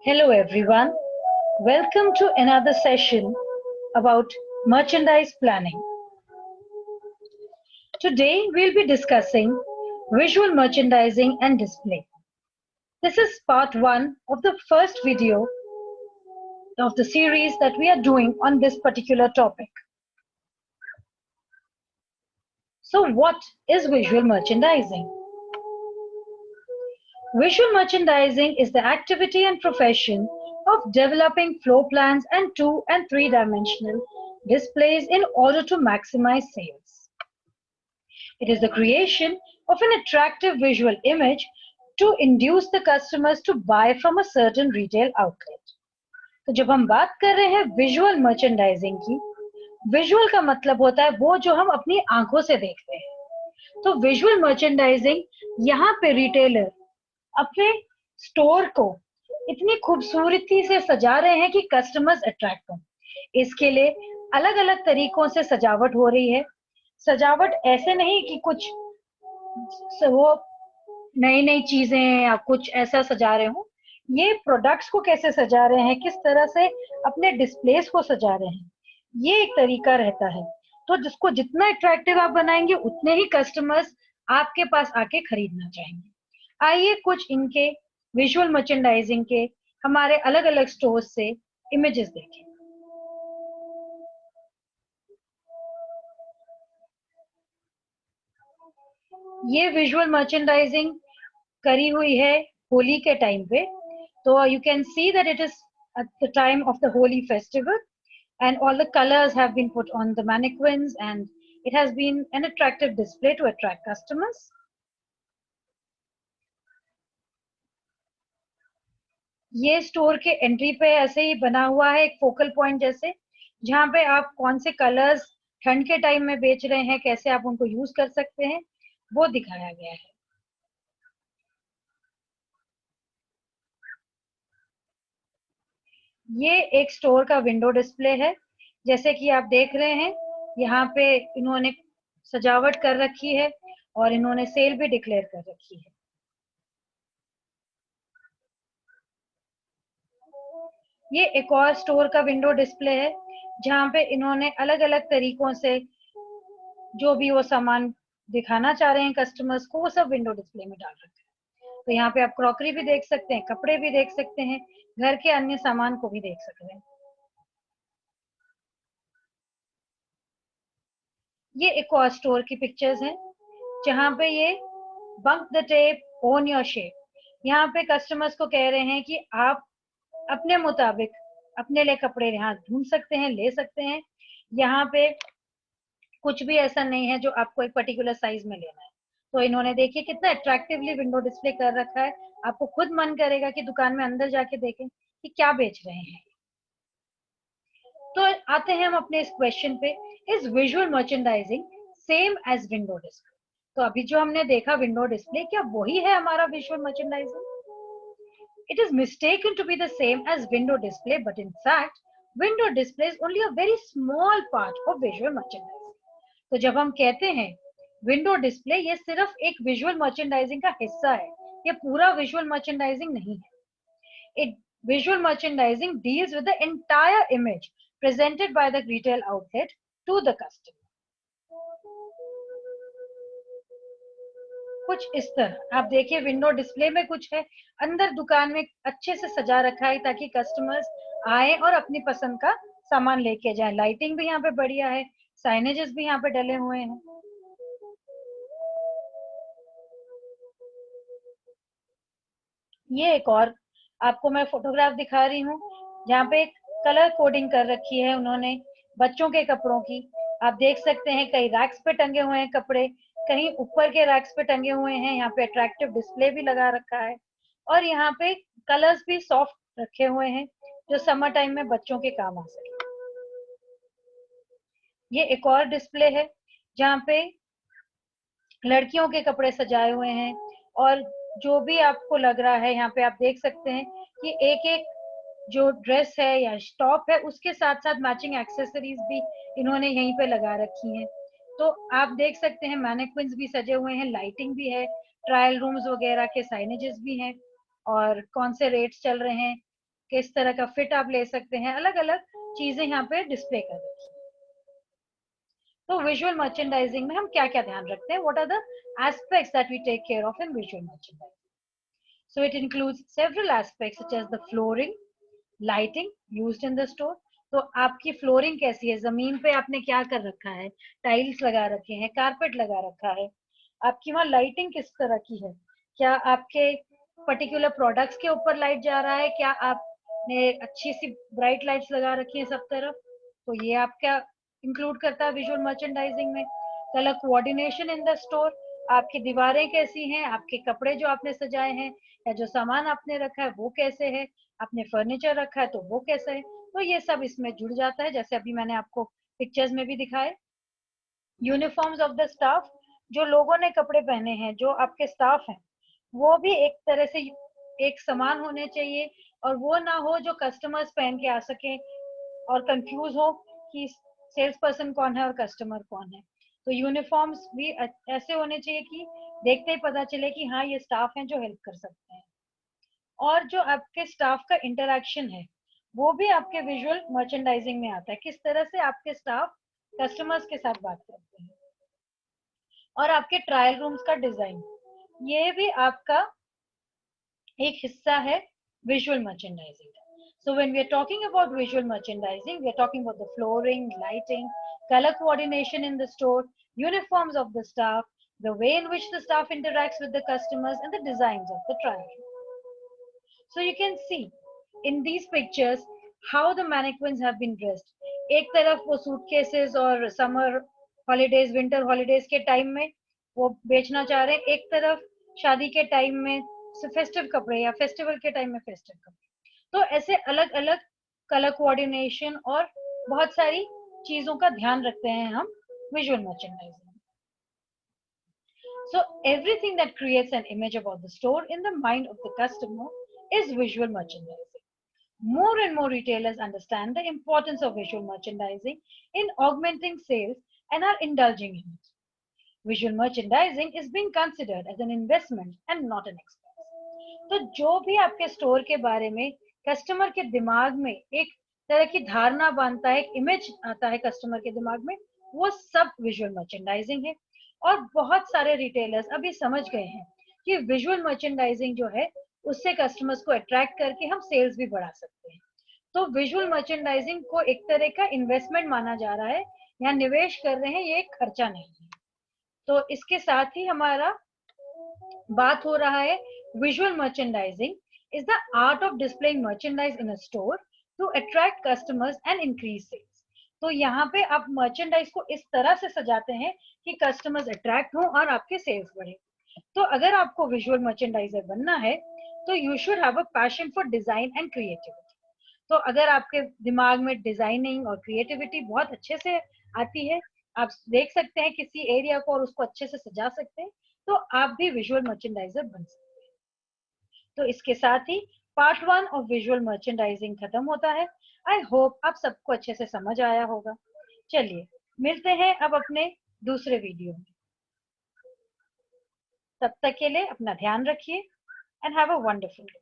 Hello everyone, welcome to another session about merchandise planning. Today we'll be discussing visual merchandising and display. This is part 1 of the first video of the series that we are doing on this particular topic. So what is visual merchandising? Visual merchandising is the activity and profession of developing floor plans and 2 and 3 dimensional displays in order to maximize sales. It is the creation of an attractive visual image to induce the customers to buy from a certain retail outlet. तो जब हम बात कर रहे हैं visual merchandising की, visual का मतलब होता है वो जो हम अपनी आंखों से देखते हैं। तो विजुअल मर्चेंडाइजिंग यहाँ पे रिटेलर अपने स्टोर को इतनी खूबसूरती से सजा रहे हैं कि कस्टमर्स अट्रैक्ट हों। इसके लिए अलग अलग तरीकों से सजावट हो रही है। सजावट ऐसे नहीं कि कुछ वो नई नई चीजें या कुछ ऐसा सजा रहे हो, ये प्रोडक्ट्स को कैसे सजा रहे हैं, किस तरह से अपने डिस्प्लेस को सजा रहे हैं, ये एक तरीका रहता है। तो जिसको जितना अट्रैक्टिव आप बनाएंगे उतने ही कस्टमर्स आपके पास आके खरीदना चाहेंगे। आइए कुछ इनके विजुअल मर्चेंडाइजिंग के हमारे अलग अलग स्टोर्स से इमेजेस देखें। ये विजुअल मर्चेंडाइजिंग करी हुई है होली के टाइम पे। तो you can see that it is at the time of the Holi festival, and all the colors have been put on the mannequins, and it has been an attractive display to attract customers. ये store के entry पे ऐसे ही बना हुआ है एक focal point जैसे, जहाँ पे आप कौन से कलर्स ठंड के टाइम में बेच रहे हैं, कैसे आप उनको यूज कर सकते हैं, वो दिखाया गया है। ये एक स्टोर का विंडो डिस्प्ले है। जैसे कि आप देख रहे हैं, यहाँ पे इन्होंने सजावट कर रखी है और इन्होंने सेल भी डिक्लेयर कर रखी है। ये एक और स्टोर का विंडो डिस्प्ले है, जहाँ पे इन्होंने अलग अलग तरीकों से जो भी वो सामान दिखाना चाह रहे हैं कस्टमर्स को, वो सब विंडो डिस्प्ले में डाल रखा है। तो यहाँ पे आप क्रॉकरी भी देख सकते हैं, कपड़े भी देख सकते हैं, घर के अन्य सामान को भी देख सकते हैं। ये एक और स्टोर की पिक्चर्स हैं, जहाँ पे ये bunk the tape own your shape, यहाँ पे कस्टमर्स को कह रहे हैं कि आप अपने मुताबिक अपने लिए कपड़े यहाँ ढूंढ सकते हैं, ले सकते हैं। यहाँ पे कुछ भी ऐसा नहीं है जो आपको एक पर्टिकुलर साइज में लेना है। तो इन्होंने देखिए कितना अट्रैक्टिवली विंडो डिस्प्ले कर रखा है, आपको खुद मन करेगा कि दुकान में अंदर जाके देखें कि क्या बेच रहे हैं। तो आते हैं हम अपने इस क्वेश्चन पे, is visual merchandising same as window display? तो अभी जो हमने देखा विंडो डिस्प्ले, क्या वही है हमारा visual merchandising? It is mistaken to be the same as window display, but in fact, window display is only a very small part of visual merchandising. तो जब हम कहते हैं विंडो डिस्प्ले, ये सिर्फ एक विजुअल मर्चेंडाइजिंग का हिस्सा है, ये पूरा विजुअल मर्चेंडाइजिंग नहीं है। It visual merchandising deals with the entire image presented by the retail outlet to the customer. कुछ इस तरह आप देखिए, विंडो डिस्प्ले में कुछ है, अंदर दुकान में अच्छे से सजा रखा है ताकि कस्टमर्स आए और अपनी पसंद का सामान लेके जाएं। लाइटिंग भी यहाँ पे बढ़िया है, साइनेजेस भी यहाँ पे डले हुए हैं। ये एक और आपको मैं फोटोग्राफ दिखा रही हूँ, जहाँ पे कलर कोडिंग कर रखी है उन्होंने बच्चों के कपड़ों की। आप देख सकते हैं कई रैक्स पे टंगे हुए हैं कपड़े, कहीं ऊपर के रैक्स पे टंगे हुए हैं। यहाँ पे अट्रैक्टिव डिस्प्ले भी लगा रखा है और यहाँ पे कलर्स भी सॉफ्ट रखे हुए हैं जो समर टाइम में बच्चों के काम आ सके। ये एक और डिस्प्ले है जहाँ पे लड़कियों के कपड़े सजाए हुए हैं, और जो भी आपको लग रहा है यहाँ पे आप देख सकते हैं कि एक एक जो ड्रेस है या टॉप है उसके साथ साथ मैचिंग एक्सेसरीज भी इन्होंने यहीं पे लगा रखी हैं। तो आप देख सकते हैं मैनेक्विन्स भी सजे हुए हैं, लाइटिंग भी है, ट्रायल रूम्स वगैरह के साइनेजेस भी हैं और कौन से रेट्स चल रहे हैं किस तरह का फिट आप ले सकते हैं, अलग अलग चीजें यहाँ पे डिस्प्ले कर रखी है। तो विजुअल मर्चेंडाइजिंग में हम क्या क्या ध्यान रखते हैं, what are the aspects that we take care of in visual merchandising. So it includes several aspects such as the flooring, lighting used in the store. तो आपकी फ्लोरिंग कैसी है, जमीन पे आपने क्या कर रखा है, टाइल्स लगा रखे हैं, कारपेट लगा रखा है, आपकी वहाँ लाइटिंग किस तरह की है, क्या आपके पर्टिकुलर प्रोडक्ट्स के ऊपर लाइट जा रहा है, क्या आपने अच्छी सी ब्राइट लाइट्स लगा रखी है सब तरफ. तो ये आपका इंक्लूड करता है विजुअल मर्चेंडाइजिंग में. Colour coordination in the store, आपकी दीवारें कैसी हैं, आपके कपड़े जो आपने सजाए हैं या जो सामान आपने रखा है वो कैसे है, आपने फर्नीचर रखा है तो वो कैसा है. तो ये सब इसमें जुड़ जाता है, जैसे अभी मैंने आपको पिक्चर्स में भी दिखाए. यूनिफॉर्म्स ऑफ द स्टाफ, जो लोगों ने कपड़े पहने हैं, जो आपके स्टाफ हैं, वो भी एक तरह से एक समान होने चाहिए और वो ना हो जो कस्टमर्स पहन के आ सके और कंफ्यूज हो कि सेल्स पर्सन कौन है और कस्टमर कौन है. तो यूनिफॉर्म्स भी ऐसे होने चाहिए कि देखते ही पता चले कि हाँ ये स्टाफ हैं जो हेल्प कर सकते हैं. और जो आपके स्टाफ का इंटरेक्शन है वो भी आपके विजुअल मर्चेंडाइजिंग में आता है, किस तरह से आपके स्टाफ कस्टमर्स के साथ बात करते हैं. और आपके ट्रायल रूम्स का डिजाइन, ये भी आपका एक हिस्सा है विजुअल मर्चेंडाइजिंग का. So when we are talking about visual merchandising, we are talking about the flooring, lighting, color coordination in the store, uniforms of the staff, the way in which the staff interacts with the customers, and the designs of the trial room. So you can see in these pictures how the mannequins have been dressed. एक तरफ वो suitcases और summer holidays, winter holidays के time में वो बेचना चाह रहे हैं, एक तरफ शादी के टाइम में फेस्टिव कपड़े या फेस्टिवल के टाइम में फेस्टिव कपड़े. तो ऐसे अलग अलग कलर कोऑर्डिनेशन और बहुत सारी चीजों का ध्यान रखते हैं हम visual merchandising. So everything that creates an image about the store in the mind of the customer is visual merchandising. More and more retailers understand the importance of visual merchandising in augmenting sales and are indulging in it. Visual merchandising is being considered as an investment and not an expense. तो जो भी आपके store के बारे में customer के दिमाग में एक तरह की धारणा बनता है, एक इमेज आता है कस्टमर के दिमाग में, वो सब विजुअल मर्चेंडाइजिंग है. और बहुत सारे रिटेलर्स अभी समझ गए हैं कि विजुअल मर्चेंडाइजिंग जो है उससे कस्टमर्स को अट्रैक्ट करके हम सेल्स भी बढ़ा सकते हैं. तो विजुअल मर्चेंडाइजिंग को एक तरह का इन्वेस्टमेंट माना जा रहा है, यहाँ निवेश कर रहे हैं, ये एक खर्चा नहीं है. तो इसके साथ ही हमारा बात हो रहा है visual merchandising is the art of displaying merchandise in a store to attract customers and increase sales. तो यहाँ पे आप मर्चेंडाइज को इस तरह से सजाते हैं कि कस्टमर्स अट्रैक्ट हो और आपके सेल्स बढ़े. तो अगर आपको विजुअल मर्चेंडाइजर बनना है तो you should have a passion for design and creativity. तो अगर आपके दिमाग में डिजाइनिंग और क्रिएटिविटी बहुत अच्छे से आती है, आप देख सकते हैं किसी एरिया को और उसको अच्छे से सजा सकते हैं, तो आप भी विजुअल मर्चेंडाइजर बन सकते हैं. तो इसके साथ ही पार्ट 1 ऑफ विजुअल मर्चेंडाइजिंग खत्म होता है. आई होप आप सबको अच्छे से समझ आया होगा. चलिए मिलते हैं अब अपने दूसरे वीडियो में. तब तक के लिए अपना ध्यान रखिए and have a wonderful day.